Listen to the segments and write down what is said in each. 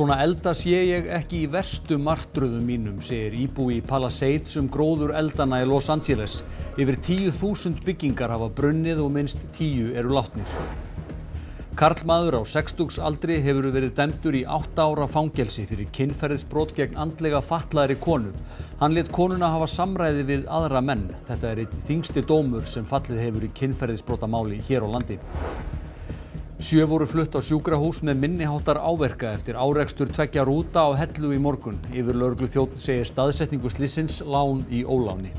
Svona elda sé ég ekki í verstu martröðum mínum, segir íbúi í Palisades gróður eldanna í Los Angeles. Yfir 10.000 byggingar hafa brunnið og minnst 10 eru látnir. Karlmaður á sextugsaldri hefur verið dæmdur í 8 ára fangelsi fyrir kynferðisbrot gegn andlega fatlaðri konu. Hann lét konuna hafa samræði við aðra menn. Þetta er einn þyngsti dómur sem fallið hefur í kynferðisbrotamáli hér á landi. 7 voru flutt á sjúkrahús með minniháttar áverka eftir árekstur 2 rúta á Hellu í morgun. Yfirlögregluþjónn segir staðsetningu slyssins lán í óláni.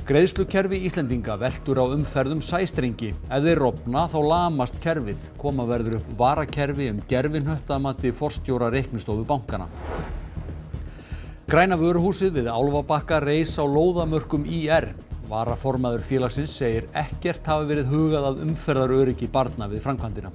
Greiðslukerfi Íslendinga veltur á umferðum sæstrengi. Ef þeir rofna þá lamast kerfið. Koma verður upp varakerfi gervihnött að mati forstjóra reiknistofu bankana. Græna vöruhúsið við Álfabakka reis á lóðamörkum ÍR. Varaformaður félagsins segir ekkert hafi verið hugað að umferðaröryggi barna við framkvæmdina.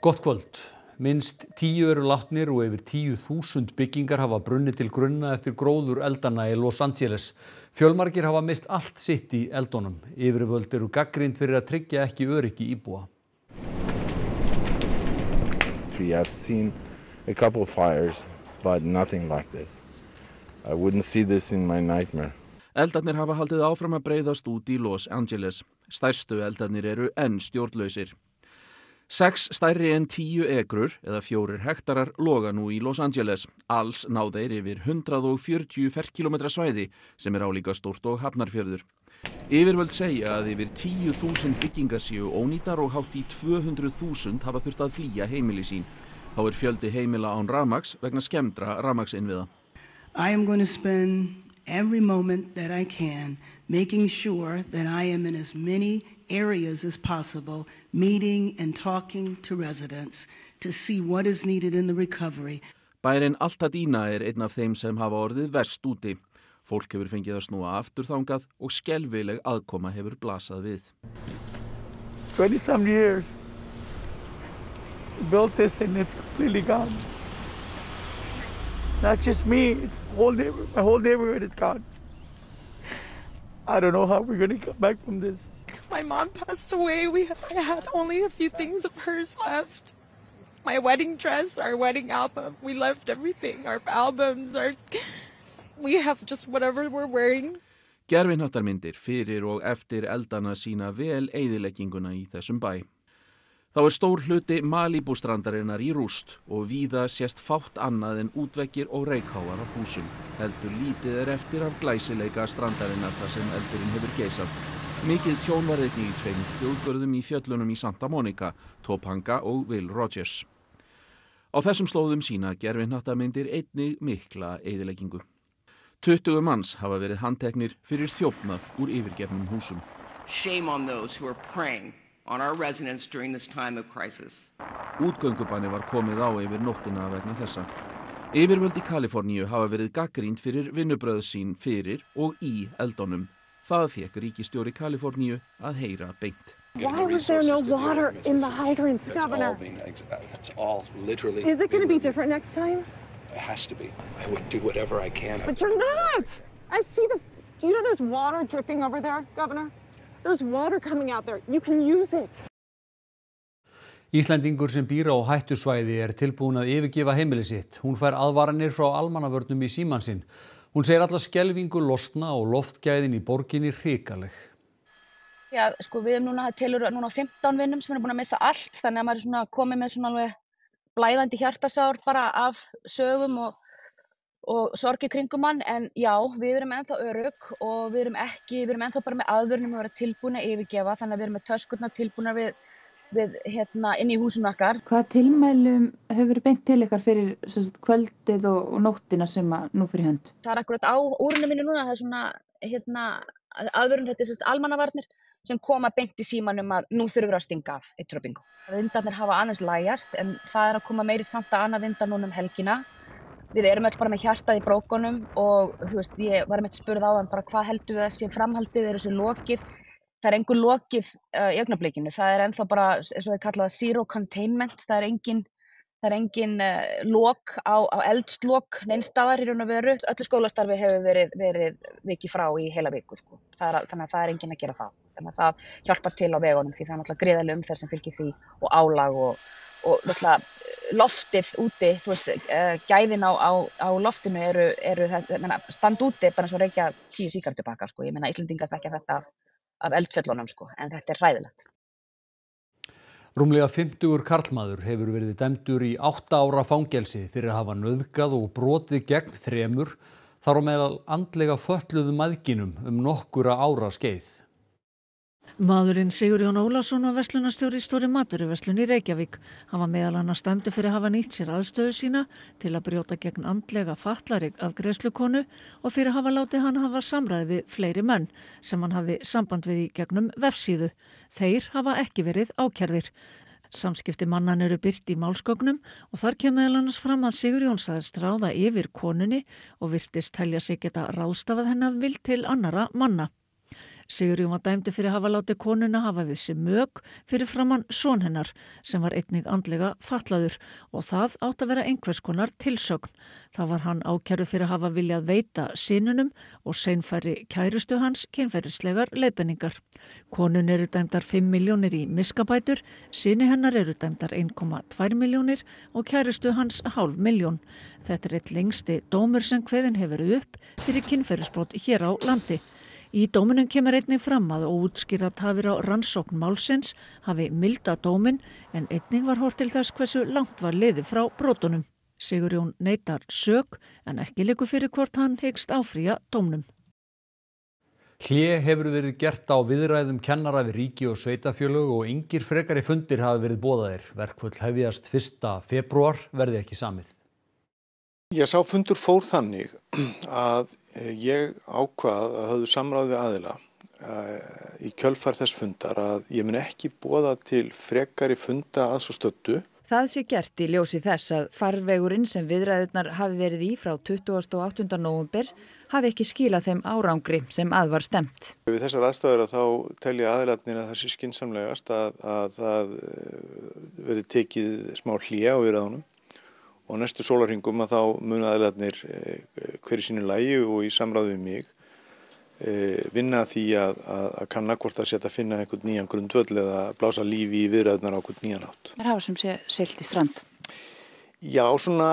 Gott kvöld. Minnst 10 eru látnir og yfir 10.000 byggingar hafa brunnið til grunna eftir gróður eldanna í Los Angeles. Fjölmargir hafa mist allt sitt í eldunum. Yfirvöld eru gagnrýnd fyrir að tryggja ekki öryggi íbúa. We have seen a couple of fires, but nothing like this. I wouldn't see this in my nightmare. Eldarnir hafa haldið áfram að breiðast út í Los Angeles. Stærstu eldarnir eru enn stjórnlausir. 6 stærri en 10 ekrur eða 4 hektarar loga nú í Los Angeles. Alls ná þeir yfir 140 ferkílómetra svæði sem álíka stórt og Hafnarfjörður. Yfirvöld segja að yfir 10.000 byggingar séu ónýtar og hátt í 200.000 hafa þurft að flýja heimili sín. Þá er fjöldi heimila án rafmagns vegna skemmdra rafmagnsinnviða. I am going to spend every moment that I can making sure that I am in as many areas as possible, meeting and talking to residents to see what is needed in the recovery. Bærinn Altadena er einn af þeim sem hafa orðið verst úti. Fólk hefur fengið að snúa aftur þangað og skelfileg aðkoma hefur blasað við. 20-some years. We built this and it's completely gone. Not just me, it's my whole neighborhood is gone. I don't know how we're going to come back from this. My mom passed away. I had only a few things of hers left. My wedding dress, our wedding album. We left everything, our albums, we have just whatever we're wearing. Gervihnattarmyndir fyrir og eftir eldana sína vel eyðilegginguna í þessum bæ. Þá er stór hluti Malibú-strandarinnar í rúst og víða sést fátt annað en útveggir og reykháar af húsum. Heldur lítið er eftir af glæsileika strandarinnar þar sem eldurinn hefur geisað. Mikið tjón var einnig í 2 þjóðgörðum í fjöllunum í Santa Monica, Topanga og Will Rogers. Á þessum slóðum sína gervihnattamyndir einnig mikla eyðileggingu. 20 manns hafa verið handteknir fyrir þjófnað úr yfirgefnum húsum. Shame on those who are preying on our residents during this time of crisis. Útgöngubanni var komið á yfir nóttina vegna þessa. Yfirvöld í Kaliforníu hafa verið gagnrýnd fyrir vinnubrögð sín fyrir og í eldunum. Það fékk ríkisstjóri Kaliforníu að heyra beint. Why was there no water in the hydrants, Governor? That's all literally. Is it going to be different next time? It has to be. I would do whatever I can. But you're not! I see do you know there's water dripping over there, Governor? There's water coming out there. You can use it. Íslendingur sem býr á hættusvæði er tilbúin að yfirgefa heimili sitt. Hún fær aðvaranir frá almannavörnum í símann sinn. Hún segir alla skelfingu losna og loftgæðin í borginni hrikaleg. Já, sko við telur núna 15 vinnum sem eru búin að missa allt, þannig að maður er komið með svona alveg blæðandi hjartasár bara af sögum og sorg í kringum hann, en já, við erum ennþá örugg og við erum ennþá bara með aðvörunum að vera tilbúin að yfirgefa, þannig að við erum með töskurnar tilbúnar við inn í húsinu okkar. Hvaða tilmælum hefur beint til ykkar fyrir kvöldið og nóttina sem nú fyrir hönd? Það er akkurat á úrinu mínu núna, það er svona aðvörun, þetta er almannavarnir sem koma beint í símanum að nú þurfum við að stinga af eituröpingu. Vindarnir hafa aðeins lægjast en það er að koma meiri Santa Ana vindar núna helgina. Við erum öll bara með hjartað í brókunum og ég var spurð áðan bara hvað heldur við að sé framhaldið, er þessu lokið? það engu lokið í augnablikinu. Það ennþá bara, eins og þeir kalla það, zero containment. Það engin lok á eldslok neins staðar í raun og veru. Öllu skólastarfi hefur verið vikið frá í heila viku, sko. Þannig að það enginn að gera það. Þannig að það hjálpar til á vegunum því það er náttúrulega gríðarleg umferð sem fylgir því og álag og náttúrulega loftið úti, þú veist, gæðin á loftinu eru stand úti bara eins og reykja 10 sígarettupakka, sko. Ég meina Íslendingar þekkja þetta af eldfjöllunum, sko, en þetta hræðilegt. Rúmlega 50 karlmaður hefur verið dæmdur í 8 ára fangelsi fyrir að hafa nauðgað og brotið gegn 3, þar á meðal andlega fötluðum mæðginum nokkura ára skeið. Maðurinn Sigurjón Ólafsson var verslunarstjóri í Stóri matvöruverslun í Reykjavík. Hann var meðal annars dæmdur fyrir að hafa nýtt sér aðstöðu sína til að brjóta gegn andlega fatlaðri afgreiðslukonu og fyrir að hafa látið hann hafa samræði við fleiri menn sem hann hafði samband við í gegnum vefsíðu. Þeir hafa ekki verið ákærðir. Samskipti mannanna eru birt í málsgögnum og þar kemur meðal annars fram að Sigurjón sagðist ráða yfir konunni og virtist telja sig geta ráðstafað henni að vild til annarra manna. Sigurjón var dæmdur fyrir að hafa látið konuna hafa við sig mök fyrir framann son hennar sem var einnig andlega fatlaður og það átt að vera einhvers konar tilsögn. Það var hann ákærður fyrir að hafa viljað veita synunum og seinfæri kærustu hans kynferðislegar leiðbeiningar. Konun eru dæmdar 5 milljónir í miskabætur, syni hennar eru dæmdar 1,2 milljónir og kærustu hans 0,5 milljón. Þetta er eitt lengsti dómur sem kveðinn hefur verið upp fyrir kynferðisbrot hér á landi. Í dóminum kemur einnig fram að óútskýrðar tafir á rannsókn málsins hafi mildað dóminn en einnig var horft til þess hversu langt var liðið frá brotunum. Sigurjón neitar sök en ekki liggur fyrir hvort hann hyggst áfrýja dómnum. Hlé hefur verið gert á viðræðum kennara við ríki og sveitarfélög og engir frekari fundir hafa verið boðaðir. Verkföll hefjast 1. febrúar verði ekki samið. Ég sá fundur fór þannig að ég ákvað að höfðu samráð við aðila í kjölfar þess fundar að ég mun ekki boða til frekari funda að svo stöddu. Það sé gert í ljósi þess að farvegurinn sem viðræðurnar hafi verið í frá 28. nóvember hafi ekki skilað þeim árangri sem að var stemt. Við þessar aðstæður þá telja aðilarnir að það sé skynsamlegast að það verði tekið smá hlé á viðræðunum. Og næstu sólarhringum að þá munu aðilarnir hverju sínu lagi og í samráði við mig vinna því að kanna hvort það sé að finna einhvern nýjan grundvöll eða blása lífi í viðræðurnar á einhvern nýjan hátt. Það hafa sem sé siglt í strand? Já, svona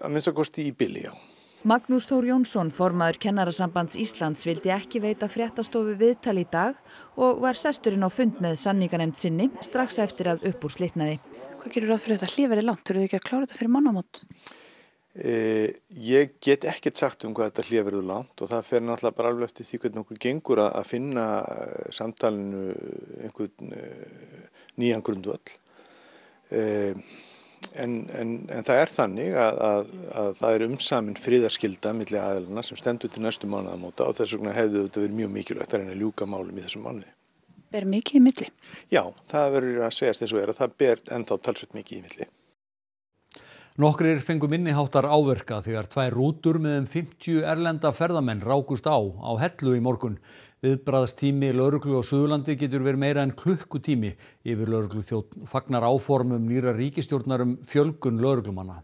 að minnsta kosti í bili, já. Magnús Þór Jónsson, formaður Kennarasambands Íslands, vildi ekki veita fréttastofu viðtal í dag og var sesturinn á fund með samninganefnd sinni strax eftir að upp úr slitnaði. Hvað gerir ráð fyrir þetta hlé verið langt? Þurfið þið ekki að klára þetta fyrir mannamót? Ég get ekkert sagt hvað þetta hlé verið langt og það fer náttúrulega bara alveg eftir því hvernig okkur gengur að finna samtalinu einhvern nýjan grundvöll. En það er þannig að það er umsamin friðarskylda milli aðilana sem stendur til næstu mánaðamóta og þess vegna hefði þetta verið mjög mikilvægt að reyna að ljúka málum í þessum mánuði. Ber mikið í milli? Já, það verður að segjast eins og að það ber ennþá talsvert mikið í milli. Nokkrir fengu minniháttar áverka þegar 2 rútur með 50 erlenda ferðamenn rákust á Hellu í morgun. Viðbragðstími lögreglu á Suðurlandi getur verið meira en klukkutími. Yfirlögregluþjónn fagnar áformum nýrrar ríkisstjórnar fjölgun lögreglumanna.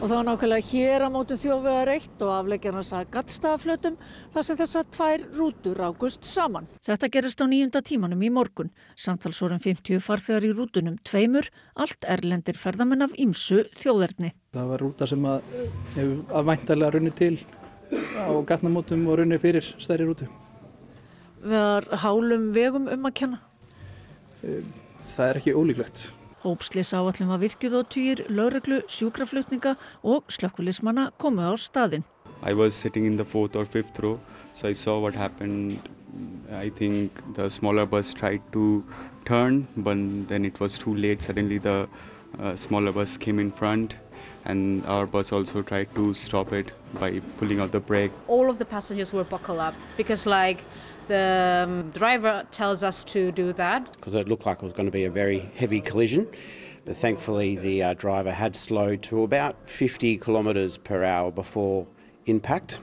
Og það var nákvæmlega hér á mótum Þjóðvegar 1 og afleggjarnas að Gaddstaðaflötum þar sem þessar 2 rútur rákust saman. Þetta gerist á 9. tímanum í morgun. Samtals voru 50 farþegar í rútunum 2, allt erlendir ferðamenn af ýmsu þjóðerni. Það var rúta sem hefur væntanlega runnið til á gatnamótum og runnið fyrir stærri rútu. Var hálum vegum að kenna? Það er ekki ólíklegt. Hópslysáætlun var virkjuð og tugir lögreglu, sjúkraflutninga og slökkviliðsmanna komu á staðinn. I was sitting in the 4th or 5th row, so I saw what happened. I think the smaller bus tried to turn, but then it was too late. Suddenly the smaller bus came in front, and our bus also tried to stop it by pulling out the brake. All of the passengers were buckled up because the driver tells us to do that. Because it looked like it was going to be a very heavy collision, but thankfully the driver had slowed to about 50 kilometres per hour before impact.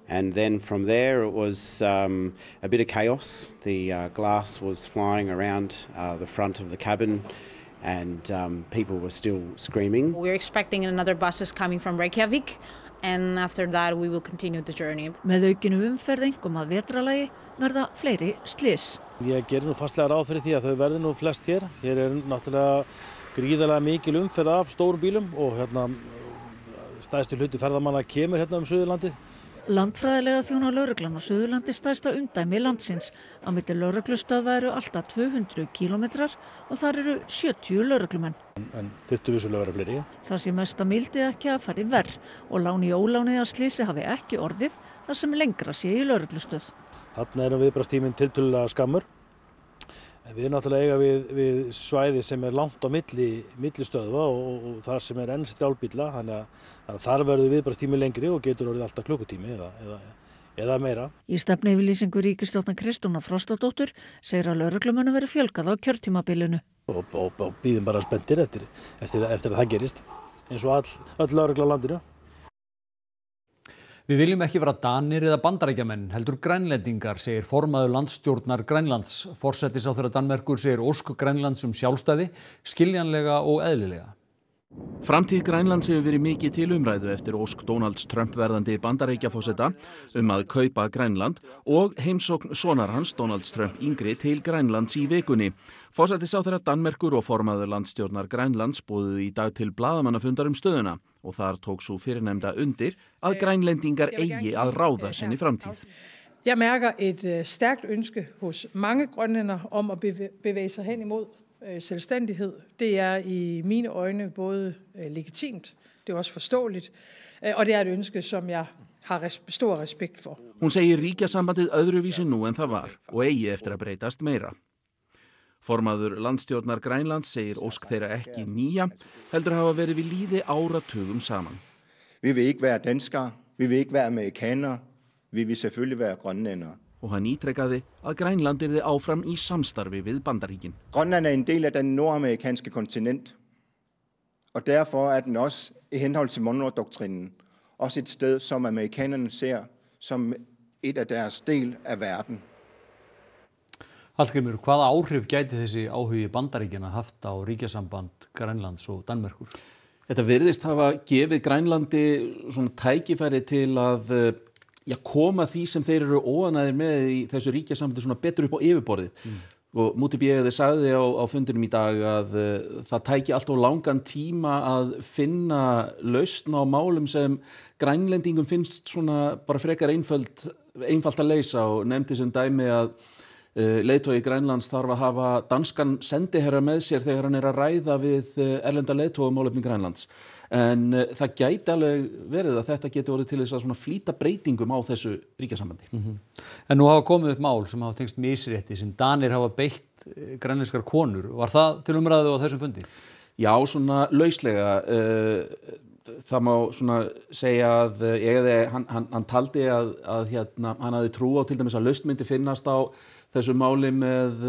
And then from there it was a bit of chaos. The glass was flying around the front of the cabin and people were still screaming. We're expecting another buses coming from Reykjavik and after that we will continue the journey. Með aukinu umferð einkum að vetralagi verða fleiri slys. Ég gerir nú fastlega ráð fyrir því að þau verði nú flest hér. Hér náttúrulega gríðarlega mikil umferð af stórum bílum og stærsti hluti ferðamanna kemur Suðurlandið. Landfræðilega þjónar lögreglan á Suðurlandi stærsta umdæmi landsins. Á milli lögreglustöðva eru alltaf 200 kílómetrar og þar eru 70 lögreglumenn. En þyrftu vissulega vera fleiri. Það sé mesta mildi ekki að fara í verð og láni óláni að slysi hafi ekki orðið þar sem lengra sé í lögreglustöð. Þarna viðbragðstíminn tiltölulega skammur. En við náttúrulega eiga við svæði sem langt á milli stöðva og þar sem enn strjálbílla, þannig að þar verður viðbragðstími lengri og getur orðið alltaf klukkutími eða meira. Í stefnuyfirlýsingu ríkisstjórnar Kristrúnar Frostadóttur segir að lögreglumönnum verði fjölgað á kjörtímabilinu. Og bíðum bara spenntir eftir að það gerist, eins og öll lögregla á landinu. Við viljum ekki vera Danir eða Bandaríkjamenn, heldur Grænlendingar, segir formaður landsstjórnar Grænlands. Forsætisráðherra Danmerkur segir ósk Grænlands sjálfstæði, skiljanlega og eðlilega. Framtíð Grænlands hefur verið mikið til umræðu eftir ósk Donalds Trump verðandi Bandaríkjaforseta að kaupa Grænland og heimsókn sonar hans Donalds Trump yngri til Grænlands í vikunni. Forsætisráðherra Danmerkur og formaður landsstjórnar Grænlands boðuðu í dag til blaðamannafundar stöðuna og þar tók svo fyrirnefnda undir að grænlendingar eigi að ráða sinni framtíð. Jeg mærker et stærkt ønske hos mange grønlændere om at bevæge sig hen imod selvstændighed. Det i mine øjne både legitimt, det også forståeligt, og det et ønske, som jeg har stor respekt for. Hún segir ríkjasambandið öðruvísi nú en það var og eigi eftir að breytast meira. Formaður landsstjórnar Grænlands segir ósk þeirra ekki nýja, heldur hafa verið við lýði áratugum saman. Vi vil ikke være danskere, vi vil ikke være amerikanere, vi vil selvfølgelig være grønlændere. Og hann ítrekkaði að Grænland yrði áfram í samstarfi við Bandaríkin. Grønland en del af den nordamerikanske kontinent, og derfor den også i henhold til Monroe-doktrinen også et sted, som amerikanerne ser som et af deres del af verden. Hallgrímur, hvaða áhrif gæti þessi áhugi Bandaríkjanna haft á ríkjasamband Grænlands og Danmerkur? Þetta virðist hafa gefið Grænlandi svona tækifæri til að koma því sem þeir eru óánægðir með í þessu ríkjasambandi svona betur upp á yfirborðið. Og Mútibéði sagði á fundinum í dag að það tæki allt of langan tíma að finna lausn á málum sem Grænlendingum finnst svona bara frekar einfalt að leysa og nefndi sem dæmi að leiðtogi Grænlands þarf að hafa danskan sendiherra með sér þegar hann að ræða við erlenda leiðtoga málefni Grænlands. En það gæti alveg verið að þetta geti orðið til þess að svona flýta breytingum á þessu ríkjasambandi. En nú hafa komið upp mál sem hafa tengst misrétti sem Danir hafa beitt grænlenskar konur. Var það til umræðu á þessum fundi? Já, svona lauslega. Það má svona segja að hann taldi að hann hafði trú á til dæmis að lausn myndi finnast á þessu máli með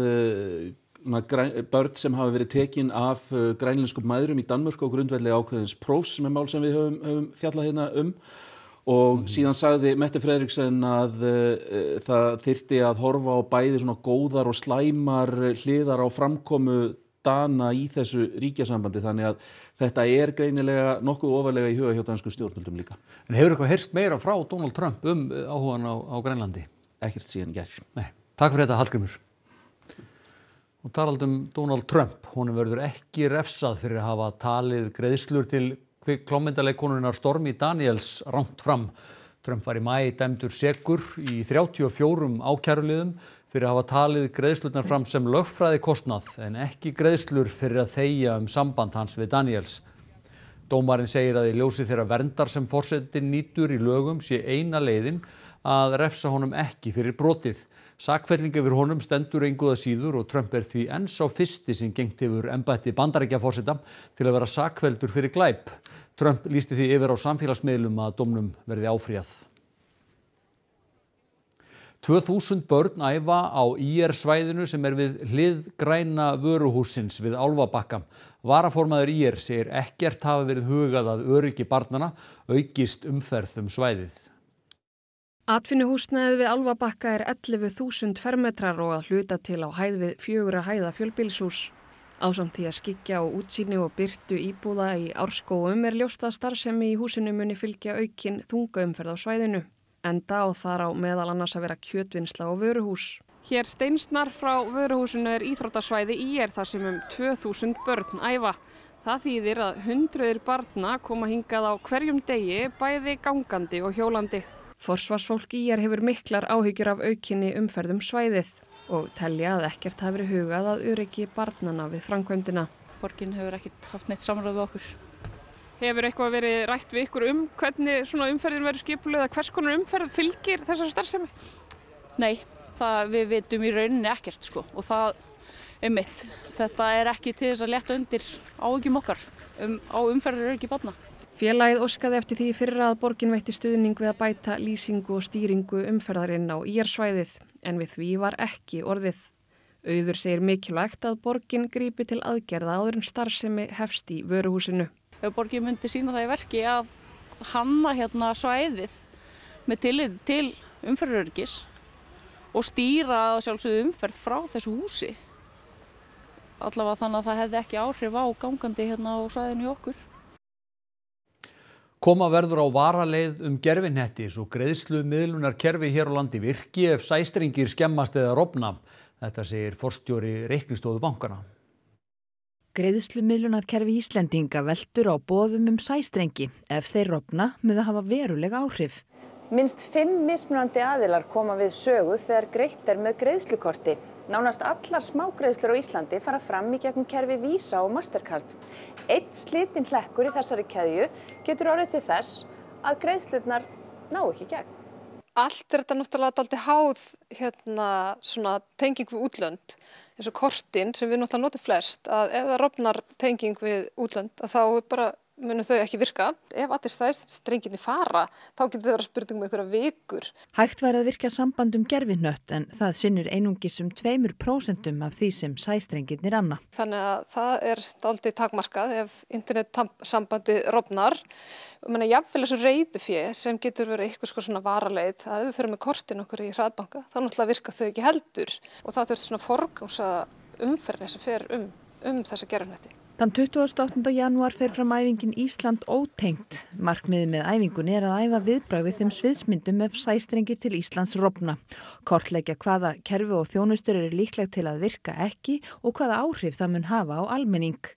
börn sem hafa verið tekin af grænlenskum mæðrum í Danmörku og grundvelli ákveðins prófs sem mál sem við höfum fjallað hérna og síðan sagði Mette Frederiksen að það þyrfti að horfa á bæði svona góðar og slæmar hliðar á framkomu Dana í þessu ríkjasambandi þannig að þetta greinilega nokkuð ofarlega í huga hjá dansku stjórnvöldum líka. En hefur eitthvað heyrst meira frá Donald Trump áhugan á Grænlandi? Ekkert síðan í gær. Nei. Takk fyrir þetta, Hallgrímur. Og talað Donald Trump, honum verður ekki refsað fyrir að hafa talið greiðslur til kvikmyndaleikkonunnar Stormy Daniels rangt fram. Trump var í maí dæmdur sekur í 34 ákæruliðum fyrir að hafa talið greiðslurnar fram sem lögfræðikostnað en ekki greiðslur fyrir að þegja samband hans við Daniels. Dómarinn segir að í ljósi þeirra verndar sem forsetinn nýtur í lögum sé eina leiðin að refsa honum ekki fyrir brotið. Sakfelling yfir honum stendur engu að síður og Trump því enn sá fyrsti sem gengt yfir embætti Bandaríkjaforseta til að vera sakfelldur fyrir glæp. Trump lýsti því yfir á samfélagsmiðlum að dómnum verði áfrýjað. 2000 börn æfa á IR-svæðinu sem við hlið græna vöruhússins við Álfabakka. Varaformaður IR segir ekkert hafa verið hugað að öryggi barnanna, aukist umferð svæðið. Atvinnuhúsnæðið við Álfabakka 11.000 fermetrar og að hluta til á hæð við 4 hæða fjölbýlishús. Ásamt því að skyggja á útsýni og birtu íbúða í Árskógum ljóst að starfsemi í húsinu muni fylgja aukin þungaumferð á svæðinu. Enda og þar á meðal annars að vera kjötvinnsla og vöruhús. Hér steinsnar frá vöruhúsinu íþróttasvæði ÍR þar sem 2000 börn æfa. Það þýðir að hundruðir barna koma hingað á hverjum degi bæði gangandi og hjólandi. Forsvarsfólk ÍR hefur miklar áhyggjur af aukinni umferðum svæðið og telja að ekkert hafi verið hugað að öryggi barnanna við framkvæmdina. Borgin hefur ekkert haft neitt samráð við okkur. Hefur eitthvað verið rætt við ykkur hvernig svona umferðin verður skipulögð eða hvers konar umferð fylgir þessari starfsemi? Nei, við vitum í rauninni ekkert og það mitt. Þetta ekki til þess að létta undir áhyggjum okkar á umferðaröryggi barna. Félagið óskaði eftir því fyrra að borgin veitti stuðning við að bæta lýsingu og stýringu umferðarinn á ÍR-svæðið en við því var ekki orðið. Auður segir mikilvægt að borgin grípi til aðgerða áður en starfsemi hefst í vöruhúsinu. Ef borgin myndi sýna það í verki að hanna svæðið með tillit til umferðaröryggis og stýra að sjálfsögðu umferð frá þessu húsi. Allavega þannig að það hefði ekki áhrif á gangandi á svæðinu hjá okkur. Koma verður á varaleið gervihnettis og greiðslumiðlunarkerfi hér á landi virki ef sæstrengir skemmast eða rofna. Þetta segir forstjóri reiknistofu bankana. Greiðslumiðlunarkerfi Íslendinga veltur á boðum sæstrengi. Ef þeir rofna mun það hafa veruleg áhrif. Minnst 5 mismunandi aðilar koma við sögu þegar greitt með greiðslukorti. Nánast allar smágreiðslur á Íslandi fara fram í gegnum kerfi Visa og Mastercard. Einn slitinn hlekkur í þessari keðju getur orðið til þess að greiðslurnar ná ekki í gegn. Allt þetta náttúrulega dálítið háð svona tenging við útlönd, eins og kortin sem við náttúrulega notum flest, að ef það rofnar tenging við útlönd að þá munu þau ekki virka. Ef allir sæstrengirnir fara, þá getur það verið spurning einhverja vikur. Hægt væri að virkja samband gervihnött en það sinnir einungis 2% af því sem sæstrengirnir anna. Þannig að það dálítið takmarkað ef internetsambandið rofnar. Jafnvel þessu reiðufé sem getur verið eitthvað svona varaleið, að ef við fyrir með kortin okkur í hraðbanka, þá náttúrulega virka þau ekki heldur. Og það þurft svona forgangsaða umferðin sem fer þessa gervihnetti. Þann 28. janúar fer fram æfingin Ísland ótengt. Markmiðið með æfingunni að æfa viðbragð við þeim sviðsmyndum ef sæstrengi til Íslands rofna. Kortleggja hvaða kerfi og þjónustur líkleg til að virka ekki og hvaða áhrif það mun hafa á almenning.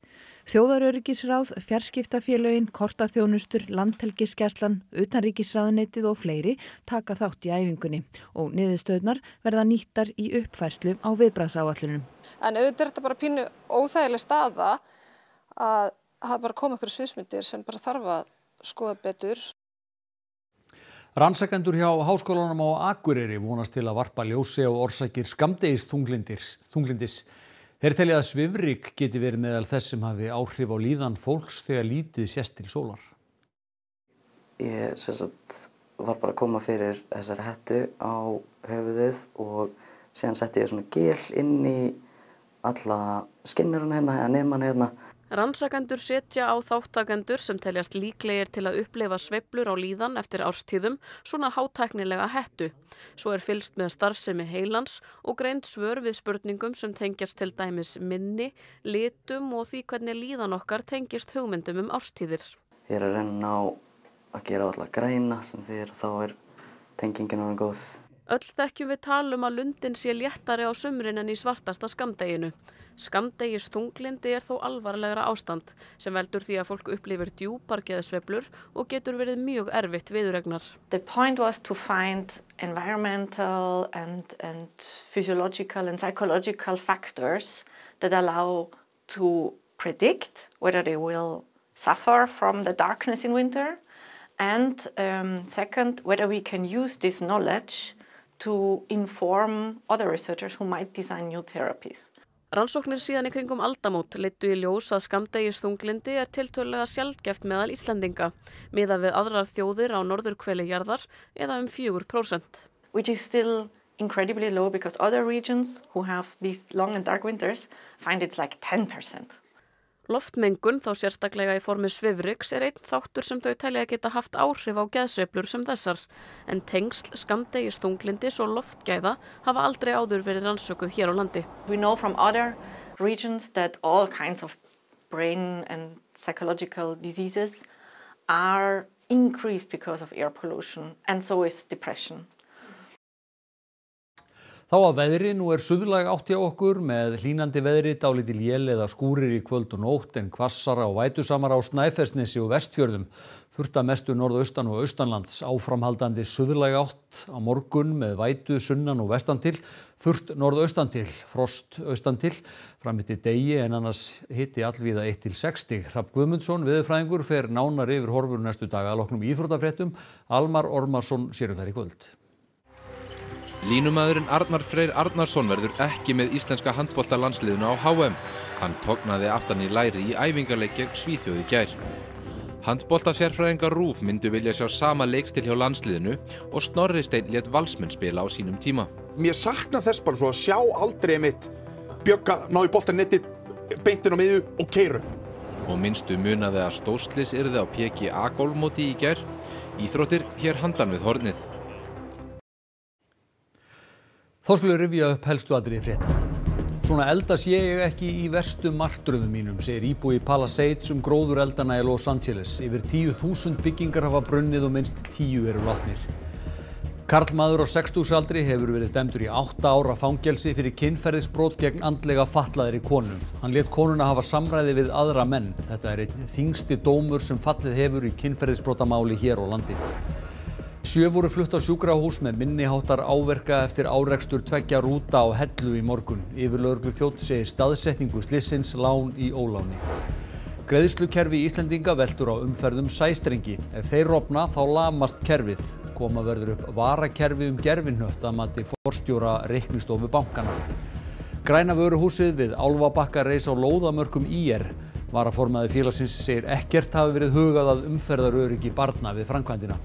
Þjóðaröryggisráð, fjarskiptafélögin, kortaþjónustur, landhelgisgæslan, utanríkisráðuneytið og fleiri taka þátt í æfingunni og niðurstöðnar verða nýttar í uppfærslu á viðbragðsáætlunum. En auðvitað þetta bara pínu óþægileg staða að það bara koma ykkur sviðsmyndir sem bara þarf að skoða betur. Rannsakendur hjá Háskólanum á Akureyri vonast til að varpa ljósi á orsakir skammdegisþunglyndis. Þeir telja að svifryk geti verið meðal þess sem hafi áhrif á líðan fólks þegar lítið sést til sólar. Ég var bara að koma fyrir þessari hettu á höfuðið og síðan setti ég svona gel inn í alla skinnurinn eða nemann Rannsakendur setja á þáttakendur sem teljast líklegir til að upplifa sveiflur á líðan eftir árstíðum svona hátæknilega hettu. Svo fylgst með starfsemi heilans og greind svör við spurningum sem tengjast til dæmis minni, litum og því hvernig líðan okkar tengist hugmyndum árstíðir. Ég að reyna á að gera alla græna sem þýðir þá tengingin orðin góð. Öll þekkjum við talum að lundin sé léttari á sumrin en í svartasta skammdeginu. Skammdegisþunglyndi þó alvarlegra ástand sem veldur því að fólk upplifir djúpar geðsveiflur og getur verið mjög erfitt viðuregnar. The point was to find environmental and physiological and psychological factors that allow to predict whether they will suffer from the darkness in winter and second, whether we can use this knowledge to inform other researchers who might design new therapies. Rannsóknir síðan í kringum aldamót leiddu í ljós að skammdegisþunglyndi tiltölulega sjaldgæft meðal Íslendinga, miðað við aðrar þjóðir á norðurhveli jarðar eða 4%. Which is still incredibly low because other regions who have these long and dark winters find it's like 10%. Loftmengun, þá sérstaklega í formi svifryks, einn þáttur sem þau telja að geta haft áhrif á geðsveiflur sem þessar. En tengsl skammdegis þunglindis og loftgæða hafa aldrei áður verið rannsökuð hér á landi. We know from other regions that all kinds of brain and psychological diseases are increased because of air pollution, and so is depression. Þá að veðri, nú suðlæg átt hjá okkur með hlýnandi veðri, dálítil él eða skúrir í kvöld og nótt en hvassara og vætusamara á Snæfellsnesi og Vestfjörðum. Þurrt að mestu norðaustan og austanlands, áframhaldandi suðlæg átt á morgun með vætu sunnan og vestan til, þurrt norðaustan til, frost austan til, fram eftir degi en annars hiti allvíða 1 til 6 stig. Hrafn Guðmundsson, veðurfræðingur, fer nánar yfir horfur næstu daga að loknum íþróttafréttum. Almar Ormarsson sér þær í kvöld. Línumaðurinn Arnar Freyr Arnarsson verður ekki með íslenska handboltalandsliðinu á HM. Hann tognaði aftan í læri í æfingarleik gegn Svíþjóð í gær. Handboltasérfræðingar RÚV myndu vilja sjá sama leikstíl hjá landsliðinu og Snorri Steinn lét Valsmenn spila á sínum tíma. Mér sakna þess bara svo að sjá aldrei mitt Bjögga ná í boltann nettið, beintin á miðju og keyru. Og minnstu munaði að stórslys yrði á PGA golfmóti í gær. Íþróttir hér handan við hornið. Þá skulum við rifja upp helstu atriði frétta. Svona elda sé ég ekki í verstu martröðum mínum, segir íbúi Palisades gróðureldana í Los Angeles. Yfir 10.000 byggingar hafa brunnið og minnst 10 eru látnir. Karlmaður á 60-aldri hefur verið dæmdur í 8 ára fangelsi fyrir kynferðisbrot gegn andlega fatlaðri konu. Hann lét konuna hafa samræði við aðra menn. Þetta einn þyngsti dómur sem fallið hefur í kynferðisbrotamáli hér á landi. 7 voru flutt á sjúkrahús með minniháttar áverka eftir árekstur 2 rúta á Hellu í morgun. Yfirlögregluþjónn segir staðsetningu slysins lán í óláni. Greiðslukerfi Íslendinga veltur á umferðum sæstrengi. Ef þeir rofna þá lamast kerfið. Koma verður upp varakerfi gervihnött að mati forstjóra reiknistofu bankana. Græna vöruhúsið við Álfabakka reis á lóðamörkum ÍR. Varaformaður félagsins segir ekkert hafi verið hugað að umferðaröryggi barna við framkvæmdina.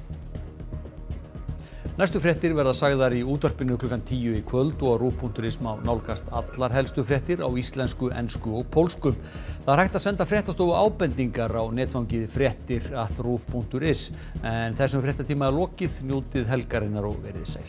Næstu fréttir verða sagðar í útvarpinu klukkan 10 í kvöld og á RÚV.is má nálgast allar helstu fréttir á íslensku, ensku og pólsku. Það hægt að senda fréttastofu ábendingar á netfangið fréttir@ruv.is. En þessum fréttatíma lokið, njótið helgarinnar og verið sæl.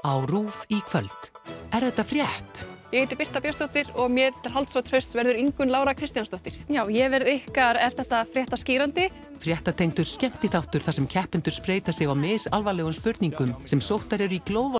Á RÚV í kvöld. Þetta frétt? Ég heiti Birta Björnsdóttir og mér til halds og trausts verður Ingunn Lára Kristjánsdóttir. Já, ég verð ykkar þetta frétta skýrandi. Fréttatengdur skemmtiþáttur þar sem keppendur spreyta sig á misalvarlegum spurningum sem sóttar eru í glóðvolgu